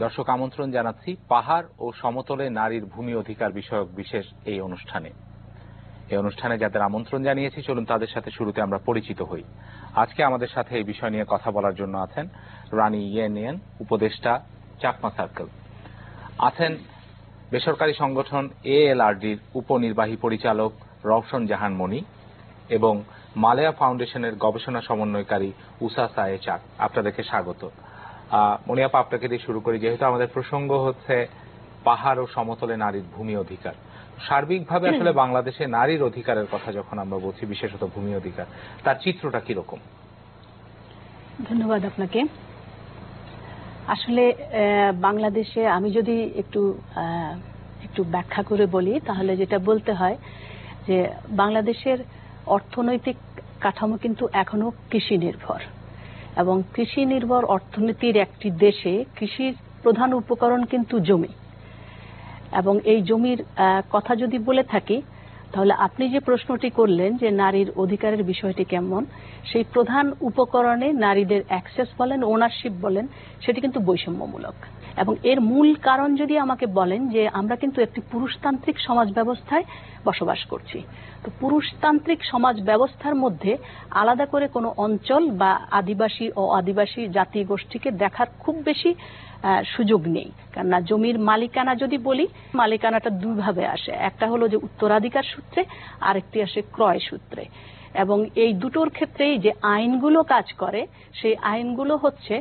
দর্শক আমন্ত্রণ জানাচ্ছি পাহাড় ও সমতলে নারীর ভূমি অধিকার বিষয়ক বিশেষ এই অনুষ্ঠানে। এই অনুষ্ঠানে যাদের আমন্ত্রণ জানিয়েছি, চলুন তাদের সাথে শুরুতে আমরা পরিচিত হই। আজকে আমাদের সাথে এই বিষয় নিয়ে কথা বলার জন্য আছেন রানী ইয়েনিয়ান, উপদেষ্টা, চাকমা সার্কেল। আছেন বেসরকারি সংগঠন ALRDর উপনির্বাহী পরিচালক রওশন জাহান মনি এবং মালেয়া ফাউন্ডেশনের গবেষণা সমন্বয়কারী উষা সায়ে চাক। আপনাদেরকে স্বাগত। মনিয়াপা, আপনাকে দিয়ে শুরু করি। যেহেতু আমাদের প্রসঙ্গ হচ্ছে পাহাড় ও সমতলে নারীর ভূমি অধিকার, সার্বিকভাবে আসলে বাংলাদেশে নারীর অধিকারের কথা যখন আমরা বলছি, বিশেষত ভূমি অধিকার, তার চিত্রটা কিরকম? ধন্যবাদ আপনাকে। আসলে বাংলাদেশে আমি যদি একটু ব্যাখ্যা করে বলি, তাহলে যেটা বলতে হয় যে বাংলাদেশের অর্থনৈতিক কাঠামো কিন্তু এখনো কৃষি নির্ভর, এবং কৃষি নির্ভর অর্থনীতির একটি দেশে কৃষির প্রধান উপকরণ কিন্তু জমি। এবং এই জমির কথা যদি বলে থাকি, তাহলে আপনি যে প্রশ্নটি করলেন যে নারীর অধিকারের বিষয়টি কেমন, সেই প্রধান উপকরণে নারীদের অ্যাক্সেস বলেন, ওনারশিপ বলেন, সেটি কিন্তু বৈষম্যমূলক। এবং এর মূল কারণ যদি আমাকে বলেন, যে আমরা কিন্তু একটি পুরুষতান্ত্রিক সমাজ ব্যবস্থায় বসবাস করছি। তো পুরুষতান্ত্রিক সমাজ ব্যবস্থার মধ্যে আলাদা করে কোনো অঞ্চল বা আদিবাসী ও আদিবাসী জাতি গোষ্ঠীকে দেখার খুব বেশি সুযোগ নেই। কেননা জমির মালিকানা যদি বলি, মালিকানাটা দুইভাবে আসে। একটা হলো যে উত্তরাধিকার সূত্রে, আরেকটি আসে ক্রয় সূত্রে। এবং এই দুটোর ক্ষেত্রেই যে আইনগুলো কাজ করে, সেই আইনগুলো হচ্ছে,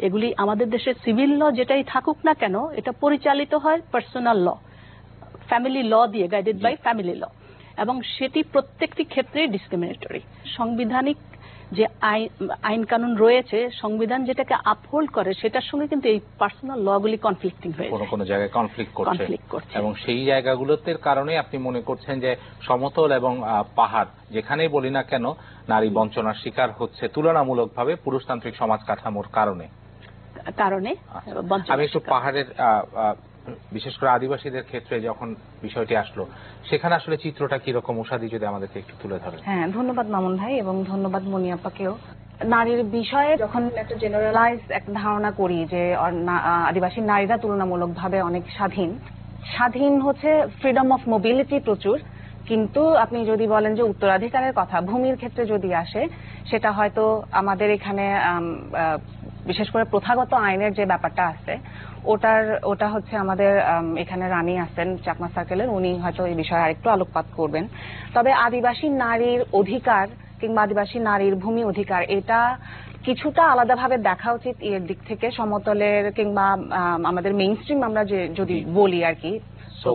এগুলি আমাদের দেশে সিভিল ল যেটাই থাকুক না কেন, এটা পরিচালিত হয় পার্সোনাল ল, ফ্যামিলি ল দিয়ে, গাইডেড বাই ফ্যামিলি ল। এবং সেটি প্রত্যেকটি ক্ষেত্রেই ডিসক্রিমিনেটরি। সাংবিধানিক যে আইন কানুন রয়েছে, সংবিধান যেটাকে আপহোল্ড করে, সেটার সঙ্গে কিন্তু এই পার্সোনাল লগুলি কনফ্লিক্টিং হয়েছে, কোনো কোনো জায়গায় কনফ্লিক্ট করছে। এবং সেই জায়গাগুলোতে কারণে আপনি মনে করছেন যে সমতল এবং পাহাড় যেখানেই বলি না কেন, নারী বঞ্চনার শিকার হচ্ছে তুলনামূলকভাবে পুরুষতান্ত্রিক সমাজ কাঠামোর কারণে। আমি একটু পাহাড়ের, বিশেষ করে আদিবাসীদের ক্ষেত্রে যখন বিষয়টি আসলো, সেখানে আসলে চিত্রটা কিরকম, উষাদি যদি আমাদেরকে একটু তুলে ধরেন। হ্যাঁ, ধন্যবাদ মামুন ভাই, এবং ধন্যবাদ মনিয়াপাকেও। নারীর বিষয়ে যখন একটা জেনারেলাইজ একটা ধারণা করি যে আদিবাসী নারীরা তুলনামূলকভাবে অনেক স্বাধীন হচ্ছে, ফ্রিডম অফ মোবিলিটি প্রচুর। কিন্তু আপনি যদি বলেন যে উত্তরাধিকারের কথা, ভূমির ক্ষেত্রে যদি আসে, সেটা হয়তো আমাদের এখানে বিশেষ করে প্রথাগত আইনের যে ব্যাপারটা আছে, ওটা হচ্ছে আমাদের এখানে রানী আছেন চাকমা সার্কেলের, উনি হয়তো এই বিষয়ে আরেকটু আলোকপাত করবেন। তবে আদিবাসী নারীর অধিকার কিংবা আদিবাসী নারীর ভূমি অধিকার, এটা কিছুটা আলাদাভাবে দেখা উচিত এর দিক থেকে। সমতলের কিংবা আমাদের মেইন স্ট্রিম আমরা যদি বলি আর কি, so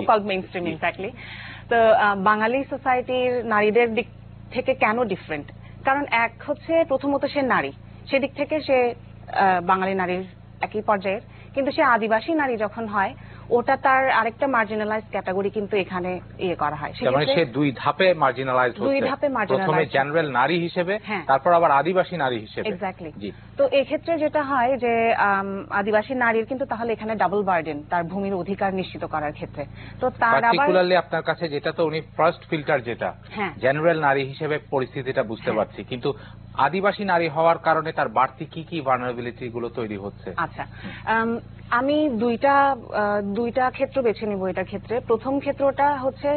called mainstream, exactly. তো বাঙালি সোসাইটির নারীদের দিক থেকে কেন ডিফারেন্ট? কারণ এক হচ্ছে প্রথমত সে নারী, সেদিক থেকে সে বাঙালি নারীর একই পর্যায়ের, কিন্তু সে আদিবাসী নারী যখন হয়, ওটা তার আরেকটা মার্জিনালাইজ ক্যাটাগরি কিন্তু এখানে করা হয়। সে দুই ধাপে মার্জিনালাইজ হচ্ছে, প্রথমে জেনারেল নারী হিসেবে, তারপর আবার আদিবাসী নারী হিসেবে। এক্স্যাক্টলি। তো এক্ষেত্রে যেটা হয় যে আদিবাসী নারীর কিন্তু তাহলে এখানে ডাবল বার্ডেন তার ভূমির অধিকার নিশ্চিত করার ক্ষেত্রে। তো তার পার্টিকুলারলি আপনার কাছে যেটা, তো উনি ফার্স্ট ফিল্টার, যেটা জেনারেল নারী হিসেবে পরিস্থিতিটা বুঝতে পারছি, কিন্তু আদিবাসী নারী হওয়ার কারণে তার বাড়তি কি কি ভালনারেবিলিটি গুলো তৈরি হচ্ছে? আচ্ছা, আমি দুইটা ক্ষেত্র বেছে নিব এটার ক্ষেত্রে। প্রথম ক্ষেত্রটা হচ্ছে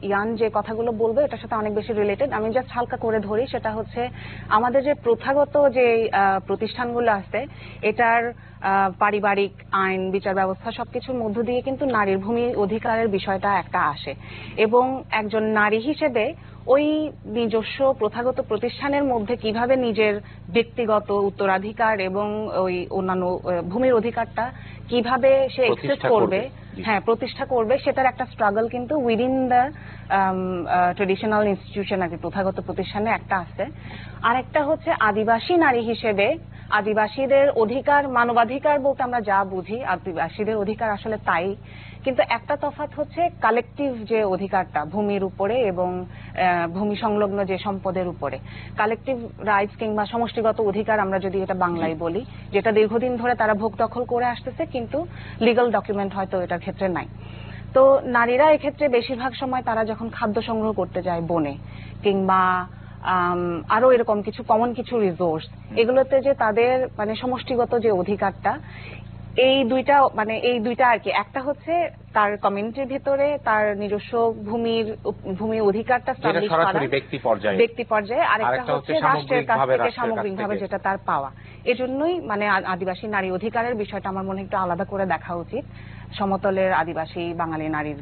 ইয়ান যে কথাগুলো বলবো এটার সাথে অনেক বেশি রিলেটেড। আমি জাস্ট হালকা করে ধরি, সেটা হচ্ছে আমাদের যে প্রথাগত যে প্রতিষ্ঠানগুলো আছে, এটার পারিবারিক আইন, বিচার ব্যবস্থা সবকিছুর মধ্য দিয়ে কিন্তু নারীর ভূমি অধিকারের বিষয়টা একটা আসে। এবং একজন নারী হিসেবে ওই নিজস্ব প্রথাগত প্রতিষ্ঠানের মধ্যে কিভাবে নিজের ব্যক্তিগত উত্তরাধিকার এবং ওই অন্যান্য ভূমির অধিকারটা কিভাবে সে এক্সেস করবে, প্রতিষ্ঠা করবে, সেটার একটা স্ট্রাগল কিন্তু উইদিন দ্য ট্রেডিশনাল ইনস্টিটিউশন আর কি, প্রথাগত প্রতিষ্ঠানে একটা আছে। আর একটা হচ্ছে আদিবাসী নারী হিসেবে আদিবাসীদের অধিকার, মানবাধিকার বলতে আমরা যা বুঝি, আদিবাসীদের অধিকার আসলে তাই, কিন্তু একটা তফাৎ হচ্ছে কালেকটিভ যে অধিকারটা ভূমির উপরে এবং ভূমি সংলগ্ন যে সম্পদের উপরে, কালেকটিভ রাইটস কিংবা সমষ্টিগত অধিকার আমরা যদি এটা বাংলায় বলি, যেটা দীর্ঘদিন ধরে তারা ভোগ দখল করে আসতেছে, কিন্তু লিগ্যাল ডকুমেন্ট হয়তো এটার ক্ষেত্রে নাই। তো নারীরা এক্ষেত্রে বেশিরভাগ সময় তারা যখন খাদ্য সংগ্রহ করতে যায় বনে, কিংবা আরো এরকম কিছু কমন কিছু রিসোর্স, এগুলোতে যে তাদের মানে সমষ্টিগত যে অধিকারটা, এই দুইটা আর কি, একটা হচ্ছে তার কমিউনিটির ভিতরে তার নিজস্ব ভূমি অধিকারটা স্টাবলিশ করা ব্যক্তি পর্যায়ে, আরেকটা হচ্ছে রাষ্ট্রের কাছ থেকে সামগ্রিকভাবে যেটা তার পাওয়া। এজন্যই আদিবাসী নারী অধিকারের বিষয়টা আমার মনে হয় একটু আলাদা করে দেখা উচিত সমতলের আদিবাসী বাঙালি নারীর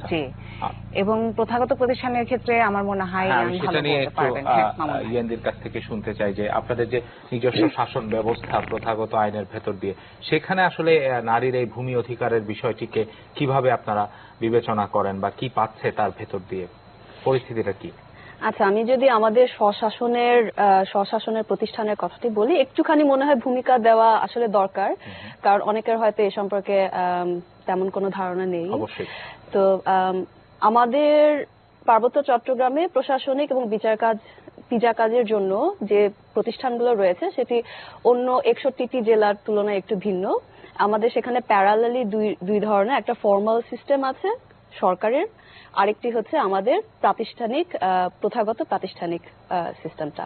চেয়ে। এবং প্রথাগত প্রতিষ্ঠানের ক্ষেত্রে আমার মনে হয় ইয়ানদের কাছ থেকে শুনতে চাই যে আপনাদের যে নিজস্ব শাসন ব্যবস্থা প্রথাগত আইনের ভেতর দিয়ে, সেখানে আসলে নারীর এই ভূমি অধিকারের বিষয়টিকে কিভাবে আপনারা বিবেচনা করেন বা কি পাচ্ছে তার ভেতর দিয়ে, পরিস্থিতিটা কি? আচ্ছা, আমি যদি আমাদের স্বশাসনের প্রতিষ্ঠানের কথাটি বলি, একটুখানি মনে হয় ভূমিকা দেওয়া আসলে দরকার, কারণ অনেকের হয়তো এ সম্পর্কে তেমন কোনো ধারণা নেই। তো আমাদের পার্বত্য চট্টগ্রামে প্রশাসনিক এবং বিচার কাজের জন্য যে প্রতিষ্ঠানগুলো রয়েছে সেটি অন্য 61টি জেলার তুলনায় একটু ভিন্ন। আমাদের সেখানে প্যারালালি দুই ধরনের, একটা ফর্মাল সিস্টেম আছে সরকারের, আরেকটি হচ্ছে আমাদের প্রথাগত প্রাতিষ্ঠানিক সিস্টেমটা।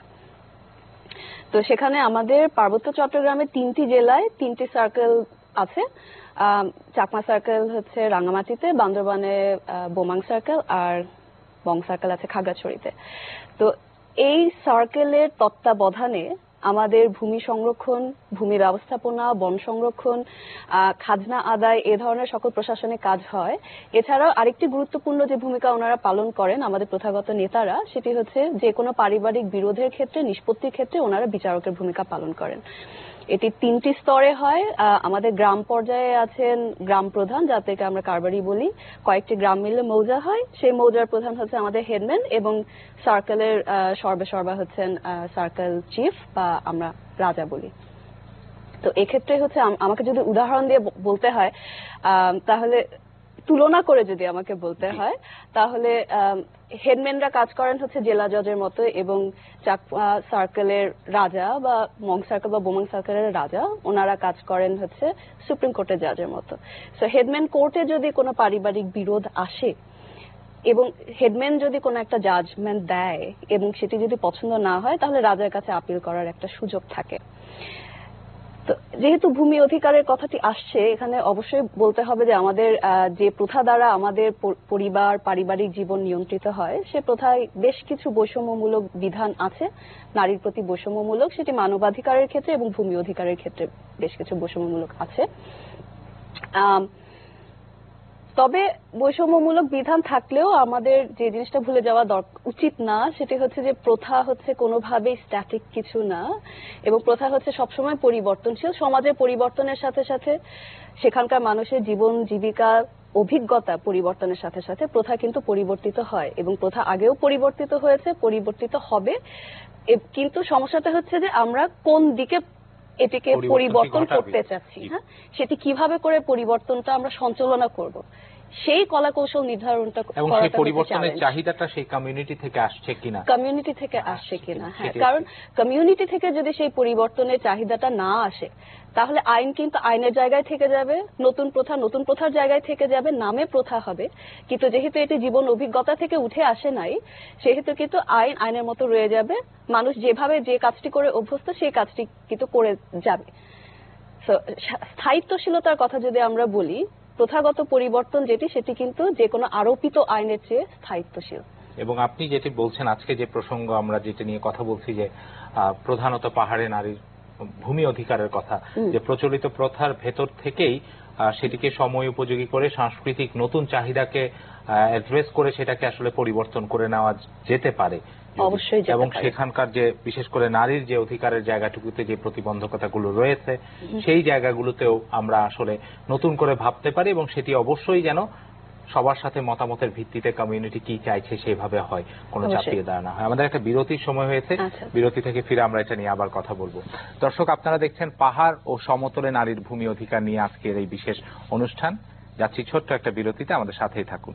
তো সেখানে আমাদের পার্বত্য চট্টগ্রামে 3টি জেলায় 3টি সার্কেল আছে। চাকমা সার্কেল হচ্ছে রাঙ্গামাটিতে, বান্দরবানে বোমাং সার্কেল, আর বং সার্কেল আছে খাগড়াছড়িতে। তো এই সার্কেলের তত্ত্বাবধানে আমাদের ভূমি সংরক্ষণ, ভূমি ব্যবস্থাপনা, বন সংরক্ষণ, খাজনা আদায়, এ ধরনের সকল প্রশাসনিক কাজ হয়। এছাড়াও আরেকটি গুরুত্বপূর্ণ যে ভূমিকা ওনারা পালন করেন আমাদের প্রথাগত নেতারা, সেটি হচ্ছে যে কোনো পারিবারিক বিরোধের ক্ষেত্রে, নিষ্পত্তির ক্ষেত্রে ওনারা বিচারকের ভূমিকা পালন করেন। এটি 3টি স্তরে হয়। আমাদের গ্রাম পর্যায়ে আছেন গ্রাম প্রধান, যাদেরকে আমরা কারবারি বলি। কয়েকটি গ্রাম মিলে মৌজা হয়, সেই মৌজার প্রধান হচ্ছে আমাদের হেডম্যান, এবং সার্কেলের সর্বা হচ্ছেন সার্কেল চিফ বা আমরা রাজা বলি। তো এক্ষেত্রে হচ্ছে আমাকে যদি উদাহরণ দিয়ে বলতে হয়, তাহলে তুলনা করে যদি আমাকে বলতে হয়, তাহলে হেডম্যানরা কাজ করেন হচ্ছে জেলা জজের মতো, এবং চাকমা সার্কেলের রাজা বা মং সার্কেল বা বোমাং সার্কেলের রাজা ওনারা কাজ করেন হচ্ছে সুপ্রিম কোর্টের জাজের মতো। সো হেডম্যান কোর্টে যদি কোনো পারিবারিক বিরোধ আসে এবং হেডম্যান যদি কোনো একটা জাজমেন্ট দেয় এবং সেটি যদি পছন্দ না হয়, তাহলে রাজার কাছে আপিল করার একটা সুযোগ থাকে। তো যেহেতু ভূমি অধিকারের কথাটি আসছে, এখানে অবশ্যই বলতে হবে যে আমাদের যে প্রথা দ্বারা আমাদের পরিবার, পারিবারিক জীবন নিয়ন্ত্রিত হয়, সে প্রথায় বেশ কিছু বৈষম্যমূলক বিধান আছে নারীর প্রতি বৈষম্যমূলক, সেটি মানবাধিকারের ক্ষেত্রে এবং ভূমি অধিকারের ক্ষেত্রে বেশ কিছু বৈষম্যমূলক আছে। তবে বৈষম্যমূলক বিধান থাকলেও আমাদের যে জিনিসটা ভুলে যাওয়া উচিত না, সেটি হচ্ছে যে প্রথা হচ্ছে কোনোভাবেই স্ট্যাটিক কিছু না, এবং প্রথা হচ্ছে সবসময় পরিবর্তনশীল। সমাজের পরিবর্তনের সাথে সাথে সেখানকার মানুষের জীবন জীবিকা অভিজ্ঞতা পরিবর্তনের সাথে সাথে প্রথা কিন্তু পরিবর্তিত হয়, এবং প্রথা আগেও পরিবর্তিত হয়েছে, পরিবর্তিত হবে। কিন্তু সমস্যাটা হচ্ছে যে আমরা কোন দিকে এটিকে পরিবর্তন করতে চাচ্ছি, হ্যাঁ, সেটি কিভাবে করে পরিবর্তনটা আমরা সঞ্চালনা করব, সেই কলাকৌশল নির্ধারণটা এবং সেই পরিবর্তনের চাহিদাটা সেই কমিউনিটি থেকে আসছে কিনা, হ্যাঁ, কারণ কমিউনিটি থেকে যদি সেই পরিবর্তনের চাহিদাটা না আসে, তাহলে আইন কিন্তু আইনের জায়গায় থেকে যাবে, নতুন প্রথার জায়গায় থেকে যাবে, নামে প্রথা হবে। কিন্তু যেহেতু এটি জীবন অভিজ্ঞতা থেকে উঠে আসে নাই, সেহেতু কিন্তু আইনের মতো রয়ে যাবে। মানুষ যেভাবে যে কাজটি করে অভ্যস্ত, সেই কাজটি কিন্তু করে যাবে। স্থায়িত্বশীলতার কথা যদি আমরা বলি, প্রথাগত পরিবর্তন সেটি কিন্তু যে কোনো আরোপিত আইনের চেয়ে স্থায়িত্বশীল। এবং আপনি যেটি বলছেন, আজকে যে প্রসঙ্গ আমরা যেটা নিয়ে কথা বলছি, যে প্রধানত পাহাড়ে নারীর ভূমি অধিকারের কথা, যে প্রচলিত প্রথার ভেতর থেকেই সেটিকে সময় উপযোগী করে সাংস্কৃতিক নতুন চাহিদাকে অ্যাড্রেস করে সেটাকে আসলে পরিবর্তন করে নেওয়া যেতে পারে, এবং সেখানকার যে বিশেষ করে নারীর যে অধিকারের জায়গাটুকুতে যে প্রতিবন্ধকতাগুলো রয়েছে, সেই জায়গাগুলোতেও আমরা আসলে নতুন করে ভাবতে পারি, এবং সেটি অবশ্যই যেন সবার সাথে মতামতের ভিত্তিতে কমিউনিটি কি চাইছে সেভাবে হয়, কোনো চাপিয়ে দেওয়া না হয়। আমাদের একটা বিরতির সময় হয়েছে, বিরতি থেকে ফিরে আমরা এটা নিয়ে আবার কথা বলবো। দর্শক, আপনারা দেখছেন পাহাড় ও সমতলে নারীর ভূমি অধিকার নিয়ে আজকের এই বিশেষ অনুষ্ঠান। যাচ্ছি ছোট্ট একটা বিরতিতে, আমাদের সাথেই থাকুন।